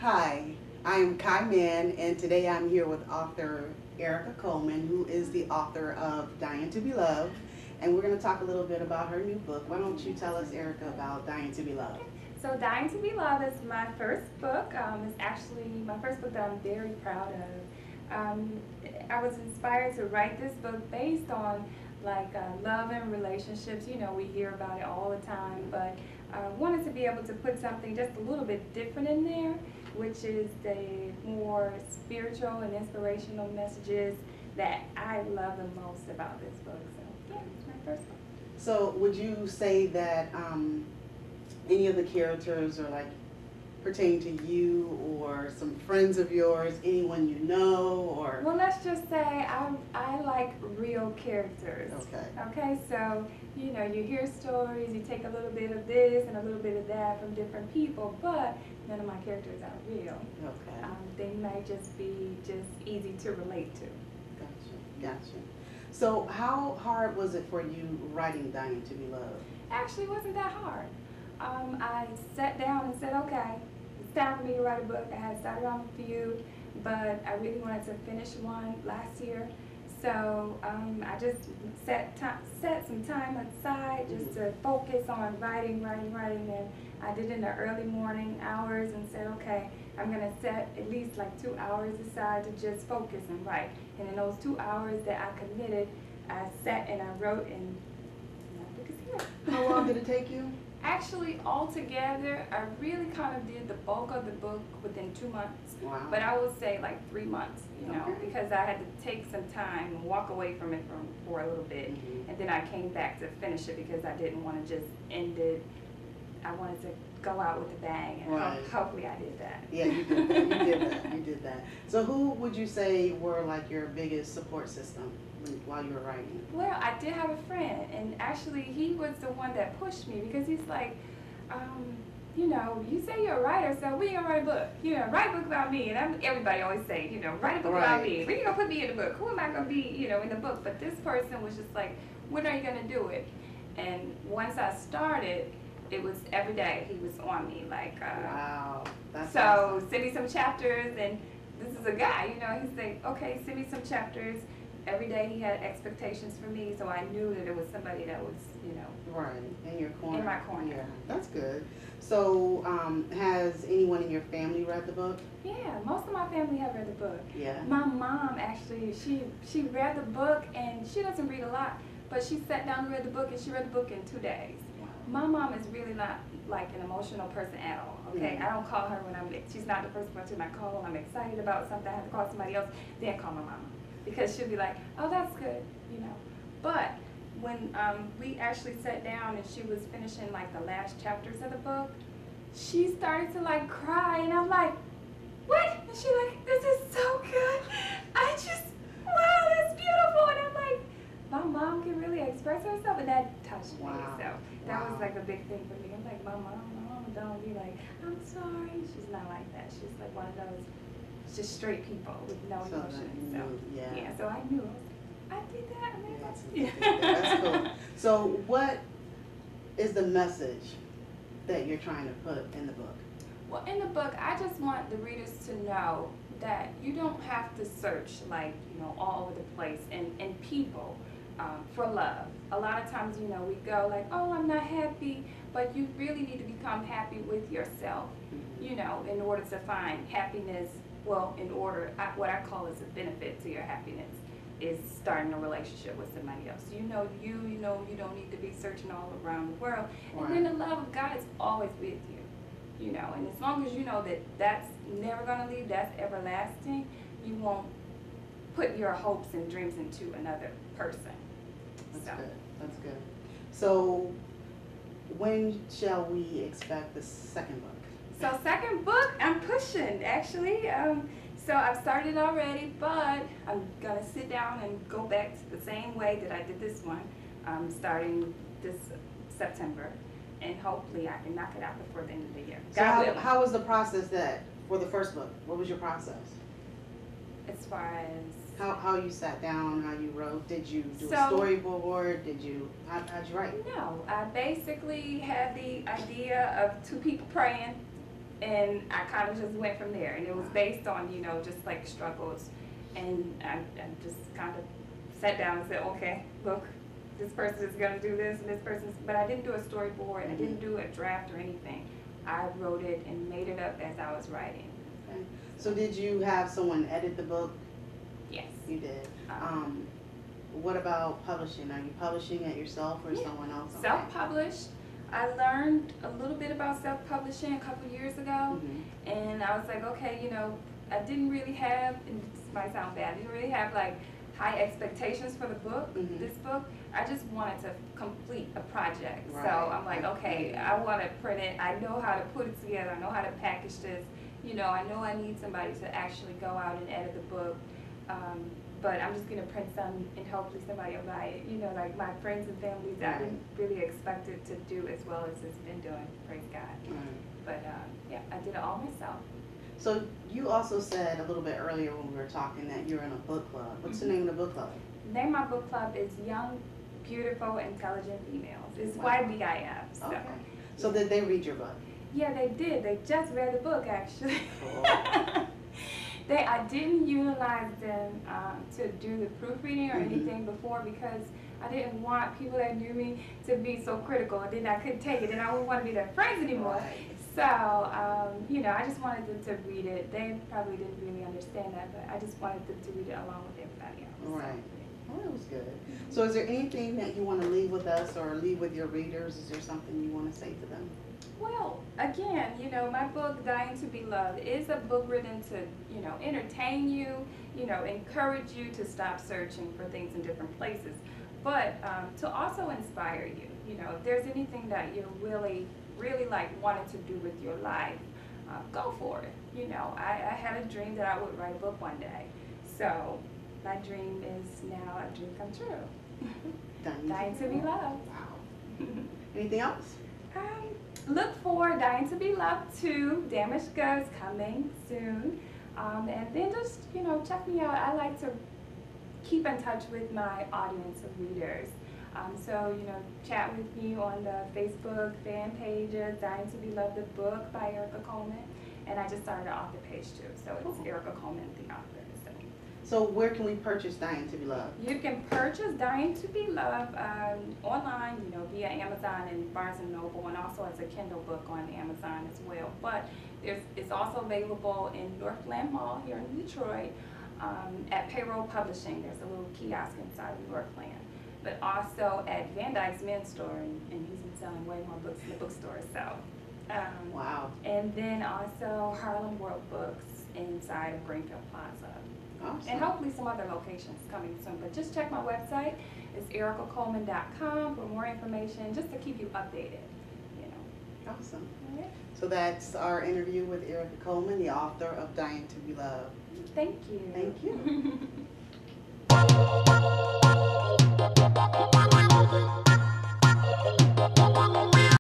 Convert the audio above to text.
Hi, I'm Kai Mann, and today I'm here with author Erica Coleman, who is the author of Dying to Be Loved, and we're going to talk a little bit about her new book. Why don't you tell us, Erica, about Dying to Be Loved? So Dying to Be Loved is my first book. It's actually my first book that I'm very proud of. I was inspired to write this book based on love and relationships. You know, we hear about it all the time, but I wanted to be able to put something just a little bit different in there, which is the more spiritual and inspirational messages that I love the most about this book. So yeah, it's my first book. So, would you say that any of the characters are like pertain to you or some friends of yours, anyone you know, or? Well, let's just say I like real characters. Okay. Okay, so you know, you hear stories, you take a little bit of this and a little bit of that from different people, but none of my characters are real. Okay. They might just be easy to relate to. Gotcha. So, how hard was it for you writing Dying to Be Loved? Actually, it wasn't that hard. I sat down and said, okay, it's time for me to write a book. I had started on a few, but I really wanted to finish one last year. So I just set some time aside just to focus on writing, and I did it in the early morning hours and said, okay, I'm going to set at least like 2 hours aside to just focus and write. And in those 2 hours that I committed, I sat and I wrote, and my book is here. How long did it take you? Actually, altogether, I really kind of did the bulk of the book within 2 months. Wow. But I would say like 3 months, you know, Okay. because I had to take some time and walk away from it for a little bit. Mm-hmm. And then I came back to finish it because I didn't want to just end it. I wanted to go out with a bang, and Right. hopefully I did that. Yeah, you did that. You did that. So who would you say were like your biggest support system while you were writing? Well, I did have a friend, and actually he was the one that pushed me because he's like, you know, you say you're a writer, so when are you going to write a book? You know, write a book about me. And everybody always say, you know, write a book about me. When are you going to put me in the book? Who am I going to be, you know, in the book? But this person was just like, when are you going to do it? And once I started, it was every day he was on me. Like, Wow. That's so awesome. send me some chapters, and this is a guy, you know, he's like, okay, send me some chapters. Every day he had expectations for me, so I knew that it was somebody that was, you know, Right, in your corner. in my corner. Yeah, that's good. So, has anyone in your family read the book? Yeah, most of my family have read the book. Yeah. My mom actually, she read the book, and she doesn't read a lot, but she sat down and read the book, and she read the book in 2 days. My mom is really not like an emotional person at all, okay? Mm-hmm. I don't call her when she's not the first person I call when I'm excited about something, I have to call somebody else, then call my mama. Because she'll be like, oh, that's good, you know. But when we actually sat down and she was finishing like the last chapters of the book, she started to like cry, and I'm like, what? And she like, this is so good. Wow, that's beautiful. And I'm like, my mom can really express herself, and that touched me. Wow. So that Wow. was like a big thing for me. I'm like, my mom don't be like, I'm sorry. She's not like that. She's like one of those just straight people with no So emotions. that So you- yeah. so I knew. I did that. I mean, That's cool. So, what is the message that you're trying to put in the book? Well, in the book, I just want the readers to know that you don't have to search like, you know, all over the place and people for love. A lot of times, you know, we go like, oh, I'm not happy, but you really need to become happy with yourself, you know, in order to find happiness. Well, what I call is a benefit to your happiness is starting a relationship with somebody else. You know, you don't need to be searching all around the world. Right. And then the love of God is always with you, know. And as long as you know that that's never going to leave, that's everlasting, you won't put your hopes and dreams into another person. That's good. That's good. So, when shall we expect the second book? So second book, I'm pushing actually. So I've started already, but I'm gonna sit down and go back to the same way that I did this one, starting this September, and hopefully I can knock it out before the end of the year. So how was the process for the first book? What was your process? As far as How you sat down, how you wrote? Did you do a So- storyboard? How'd you write? no, I basically had the idea of two people praying, And I kind of just went from there, and it was based on, you know, just like struggles. And I just kind of sat down and said, okay, look, this person is going to do this, and this person's, but I didn't do a storyboard, I didn't do a draft or anything. I wrote it and made it up as I was writing. Okay. So did you have someone edit the book? Yes. You did. What about publishing? Are you publishing it yourself or Yeah. someone else? Okay. Self-published. I learned a little bit about self-publishing a couple years ago, and I was like, okay, you know, I didn't really have, and this might sound bad, I didn't really have like high expectations for the book, this book. I just wanted to complete a project. Right. So I'm like, okay, I want to print it. I know how to put it together. I know how to package this. You know I need somebody to actually go out and edit the book. But I'm just going to print some and hopefully somebody will buy it. You know, like my friends and families, I didn't really expect it to do as well as it's been doing, praise God. But yeah, I did it all myself. So you also said a little bit earlier when we were talking that you're in a book club. What's the name of the book club? The name of my book club is Young, Beautiful, Intelligent Females. It's YBIF. So. Okay. So did they read your book? Yeah, they did. They just read the book, actually. Cool. I didn't utilize them to do the proofreading or anything before because I didn't want people that knew me to be so critical, and then I couldn't take it, and I wouldn't want to be their friends anymore. Right. So, you know, I just wanted them to read it. They probably didn't really understand that, but I just wanted them to read it along with everybody else. Right. Well, that was good. So is there anything that you want to leave with us or leave with your readers? Is there something you want to say to them? Well, again, you know, my book, Dying to Be Loved, is a book written to, you know, entertain you, you know, encourage you to stop searching for things in different places, but to also inspire you. You know, if there's anything that you're really like wanting to do with your life, go for it. You know, I had a dream that I would write a book one day. So my dream is now a dream come true. Dying to Be Loved. Wow. Anything else? Look for Dying to Be Loved 2, Damaged Goods, coming soon. And then just, you know, check me out. I like to keep in touch with my audience of readers. So, you know, chat with me on the Facebook fan pages, Dying to Be Loved, the book by Erica Coleman. And I just started an author page too. So it's Erica Coleman, the author. So where can we purchase Dying to Be Loved? You can purchase Dying to Be Loved online, you know, via Amazon and Barnes & Noble, and also as a Kindle book on Amazon as well. But it's also available in Northland Mall here in Detroit at Payroll Publishing. There's a little kiosk inside of Northland. But also at Van Dyke's Men's Store, and he's been selling way more books in the bookstore. So, wow. And then also Harlem World Books inside of Greenfield Plaza. Awesome. And hopefully some other locations coming soon. But just check my website. It's ericacoleman.com for more information, just to keep you updated. You know. Awesome. Yeah. So that's our interview with Erica Coleman, the author of Dying to Be Loved. Thank you. Thank you.